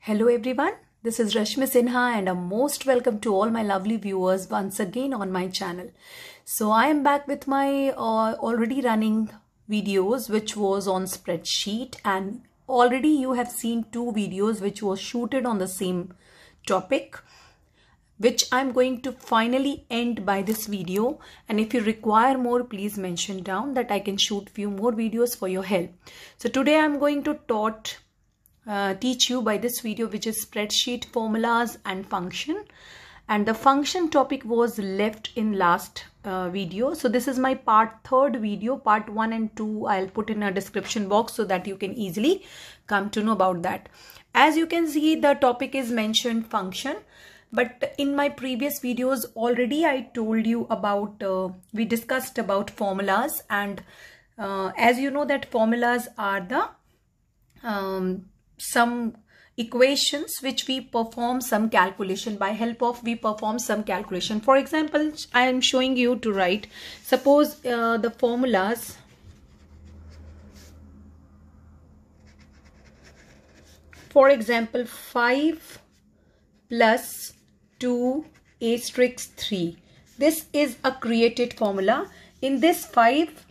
Hello everyone, this is Rashmi Sinha and a most welcome to all my lovely viewers once again on my channel. So I am back with my already running videos which was on spreadsheet, and already you have seen two videos which was shooted on the same topic, which I'm going to finally end by this video. And if you require more, please mention down that I can shoot few more videos for your help. So today I'm going to teach you by this video, which is spreadsheet formulas and function, and the function topic was left in last video. So this is my third video. Part 1 and 2 I'll put in a description box so that you can easily come to know about that. As you can see, the topic is mentioned function, but in my previous videos already I told you about we discussed about formulas, and as you know that formulas are the some equations which we perform some calculation. By help of we perform some calculation. For example, I am showing you to write, suppose the formulas, for example 5 plus 2 asterisk 3. This is a created formula. In this 5,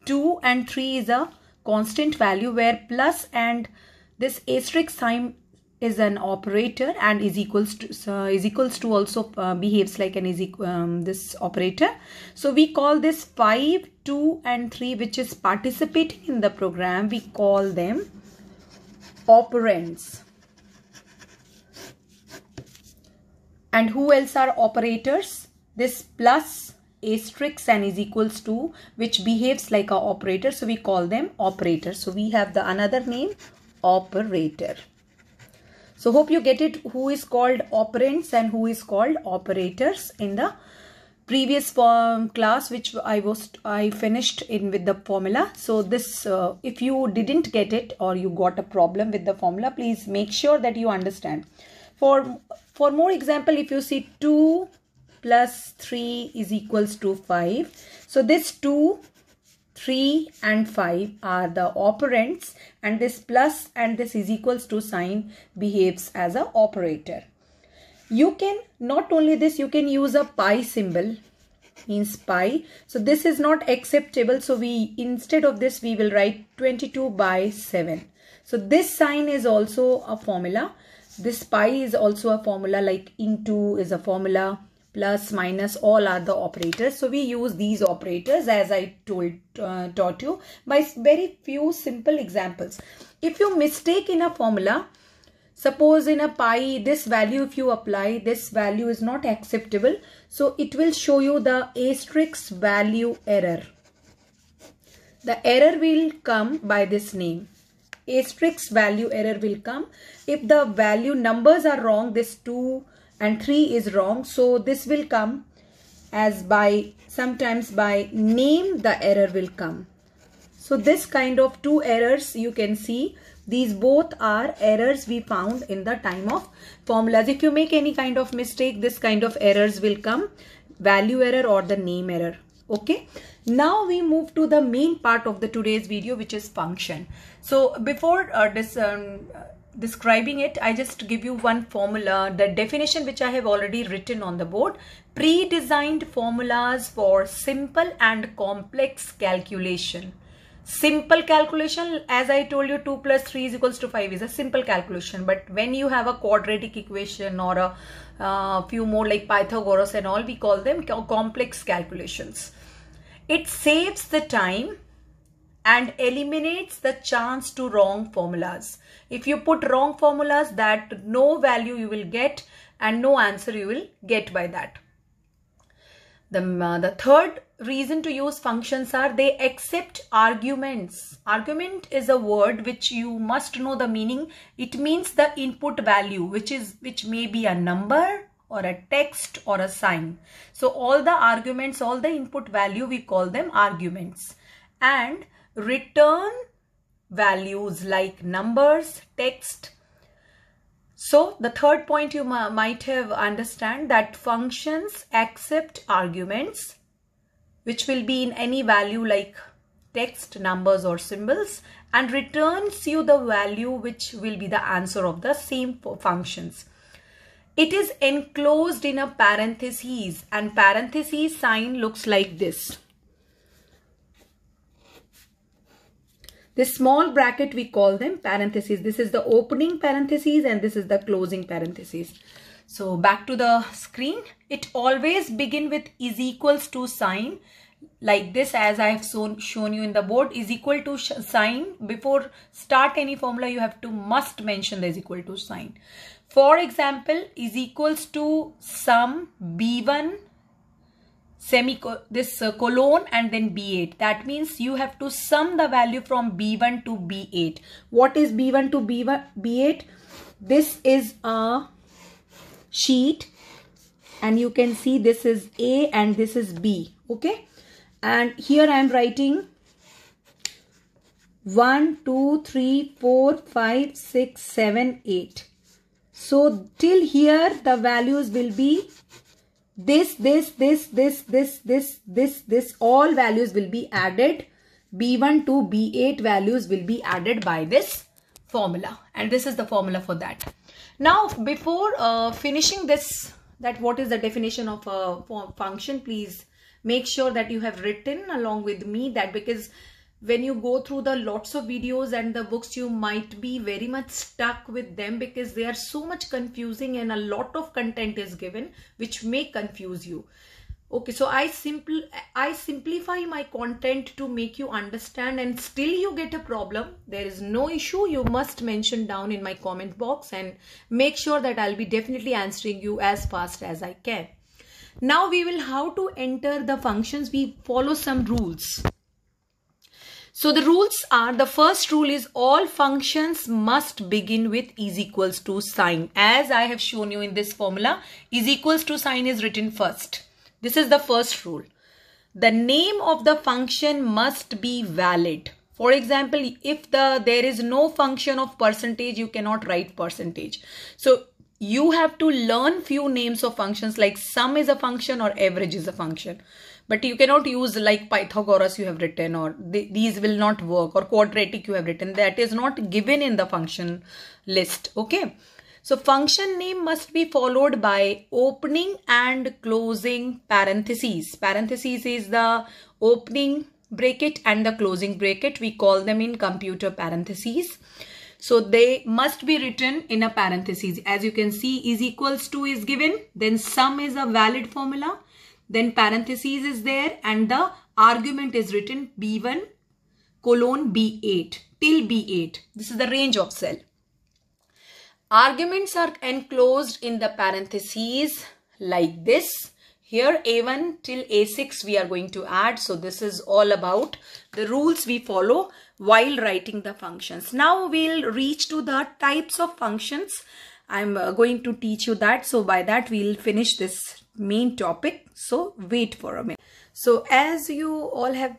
2 and 3 is a constant value, where plus and this asterisk sign is an operator and is equals to also behaves like an this operator. So we call this 5, 2 and 3 which is participating in the program, we call them operands. And who else are operators? This plus asterisk and is equals to, which behaves like a operator, so we call them operators. So we have the another name, operator. So hope you get it, who is called operands and who is called operators in the previous class which I finished in with the formula. So this if you didn't get it or you got a problem with the formula, please make sure that you understand. For more example, if you see 2 plus 3 is equals to 5. So this 2, 3 and 5 are the operands, and this plus and this is equals to sign behaves as an operator. You can not only this, you can use a pi symbol, means pi. So this is not acceptable, so we instead of this we will write 22 by 7. So this sign is also a formula. This pi is also a formula, like into is a formula, plus, minus, all are the operators. So we use these operators as I taught you by very few simple examples. If you mistake in a formula, suppose in a pi this value, if you apply, this value is not acceptable, so it will show you the asterisk value error. The error will come by this name. Asterisk value error will come if the value numbers are wrong. This 2 and 3 is wrong, so this will come as by sometimes by name the error will come. So this kind of two errors you can see, these both are errors we found in the time of formulas. If you make any kind of mistake, this kind of errors will come, value error or the name error. Okay, now we move to the main part of the today's video, which is function. So before describing it, I just give you one formula, the definition which I have already written on the board. Pre-designed formulas for simple and complex calculation. Simple calculation, as I told you, 2 plus 3 is equals to 5 is a simple calculation. But when you have a quadratic equation or a few more like Pythagoras and all, we call them complex calculations. It saves the time and eliminates the chance to wrong formulas. If you put wrong formulas, that no value you will get and no answer you will get by that. The third reason to use functions are they accept arguments. Argument is a word which you must know the meaning. It means the input value, which may be a number or a text or a sign. So all the arguments, all the input value, we call them arguments. And return values like numbers, text. So the third point you might have understand that functions accept arguments which will be in any value like text, numbers or symbols, and returns you the value which will be the answer of the same functions. It is enclosed in a parentheses, and parentheses sign looks like this. This small bracket we call them parentheses. This is the opening parentheses and this is the closing parentheses. So back to the screen. It always begin with is equals to sign like this, as I have shown you in the board. Is equal to sign. Before start any formula, you have to must mention the is equal to sign. For example, is equals to sum B1 colon and then B8. That means you have to sum the value from B1 to B8. What is B1 to B8? This is a sheet and you can see this is A and this is B. Okay. And here I am writing 1, 2, 3, 4, 5, 6, 7, 8. So till here the values will be this, all values will be added. B1 to B8 values will be added by this formula. And this is the formula for that. Now, before finishing this, that what is the definition of a function, please make sure that you have written along with me that, because when you go through the lots of videos and the books, you might be very much stuck with them because they are so much confusing and a lot of content is given which may confuse you. Okay, so I simplify my content to make you understand, and still you get a problem. There is no issue. You must mention down in my comment box and make sure that I'll be definitely answering you as fast as I can. Now we will how to enter the functions. We follow some rules. So the rules are, the first rule is all functions must begin with is equals to sign. As I have shown you in this formula, is equals to sign is written first. This is the first rule. The name of the function must be valid. For example, if there is no function of percentage, you cannot write percentage. So you have to learn few names of functions, like sum is a function or average is a function. But you cannot use like Pythagoras you have written, or these will not work, or quadratic you have written. That is not given in the function list. Okay. So function name must be followed by opening and closing parentheses. Parentheses is the opening bracket and the closing bracket. We call them in computer parentheses. So they must be written in a parentheses. As you can see, is equals to is given. Then sum is a valid formula. Then parentheses is there and the argument is written B1 colon B8 till B8. This is the range of cell. Arguments are enclosed in the parentheses like this. Here A1 till A6 we are going to add. So this is all about the rules we follow while writing the functions. Now we'll reach to the types of functions. I'm going to teach you that. So by that we'll finish this main topic. So wait for a minute. So as you all have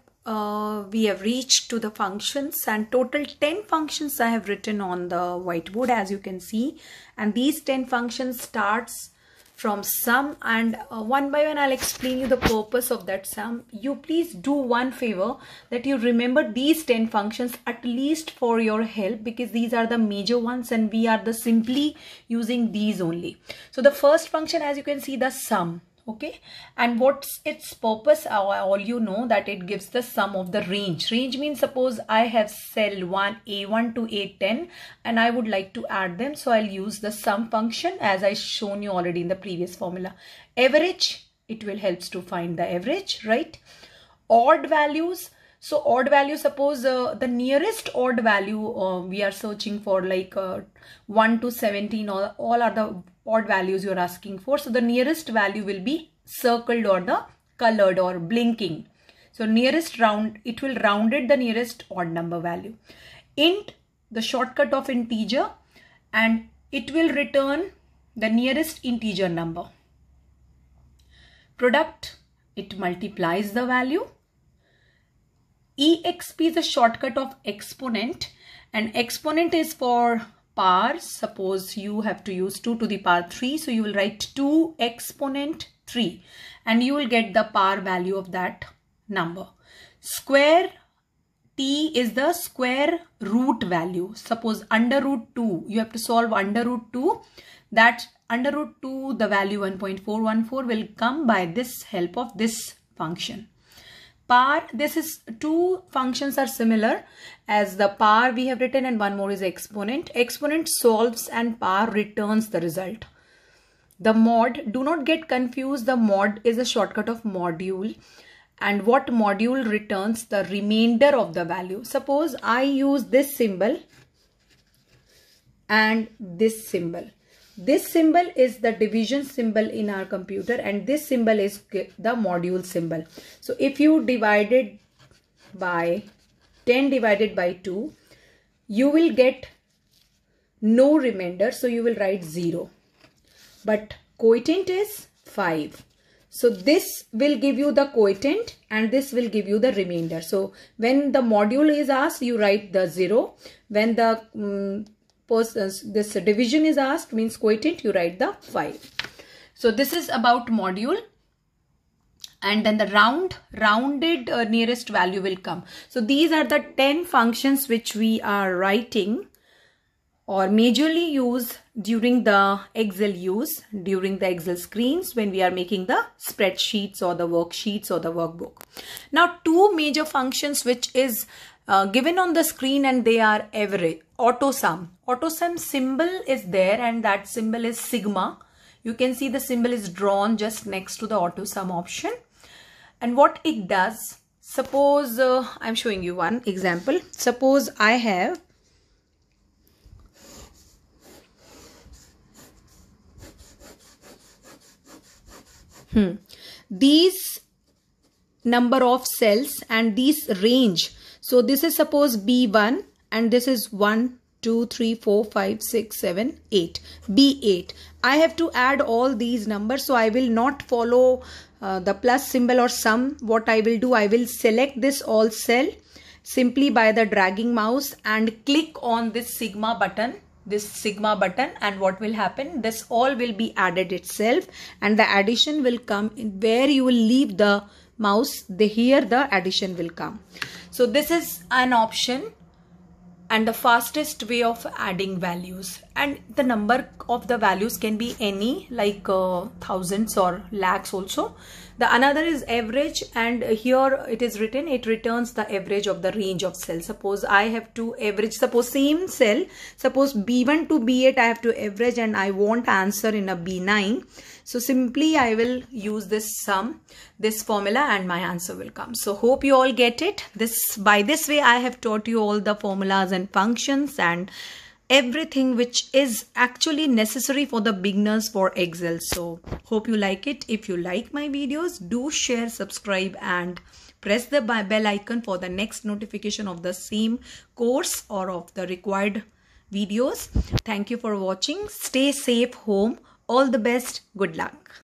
we have reached to the functions, and total 10 functions I have written on the whiteboard, as you can see, and these 10 functions starts from sum, and one by one I'll explain you the purpose of that sum. You please do one favor, that you remember these 10 functions at least for your help, because these are the major ones and we are simply using these only. So the first function, as you can see, the sum. Okay, and what's its purpose? All you know that it gives the sum of the range. Range means, suppose I have cell A1 to A10 and I would like to add them. So I'll use the sum function, as I shown you already in the previous formula. Average, it will helps to find the average, right? Odd values. So odd value, suppose the nearest odd value we are searching for, like 1 to 17, all are the odd values you are asking for. So the nearest value will be circled or the colored or blinking. So nearest round, it will rounded the nearest odd number value. Int, the shortcut of integer, and it will return the nearest integer number. Product, it multiplies the value. EXP is a shortcut of exponent, and exponent is for power. Suppose you have to use 2 to the power 3. So you will write 2 exponent 3 and you will get the power value of that number. Square t is the square root value. Suppose under root 2, you have to solve under root 2. That under root 2, the value 1.414 will come by this help of this function. Par, this is two functions are similar as the par we have written, and one more is exponent. Exponent solves and par returns the result. The mod, do not get confused, the mod is a shortcut of module, and what module returns the remainder of the value. Suppose I use this symbol and this symbol. This symbol is the division symbol in our computer, and this symbol is the module symbol. So if you divide it by 10 divided by 2, you will get no remainder, so you will write 0. But quotient is 5. So this will give you the quotient and this will give you the remainder. So when the module is asked, you write the 0. When the this division is asked, means quotient, you write the 5. So this is about module. And then the rounded nearest value will come. So these are the 10 functions which we are writing or majorly use during the Excel screens when we are making the spreadsheets or the worksheets or the workbook. Now two major functions which is given on the screen, and they are average, AutoSum. AutoSum symbol is there, and that symbol is sigma. You can see the symbol is drawn just next to the AutoSum option. And what it does, suppose I'm showing you one example. Suppose I have these number of cells and these range. So this is suppose B1 and this is 1, 2, 3, 4, 5, 6, 7, 8. B8. I have to add all these numbers. So I will not follow the plus symbol or sum. What I will do, I will select this all cell simply by the dragging mouse and click on this sigma button. And what will happen, this all will be added itself, and the addition will come in where you will leave the mouse. Here the addition will come. So this is an option and the fastest way of adding values, and the number of the values can be any, like thousands or lakhs also. The another is average, and here it is written, it returns the average of the range of cells. Suppose I have to average, suppose same cell, suppose B1 to B8 I have to average, and I want answer in a B9. So simply I will use this sum, this formula, and my answer will come. So hope you all get it. By this way I have taught you all the formulas and functions and everything which is actually necessary for the beginners for Excel. So hope you like it. If you like my videos, do share, subscribe, and press the bell icon for the next notification of the same course or of the required videos. Thank you for watching. Stay safe home. All the best. Good luck.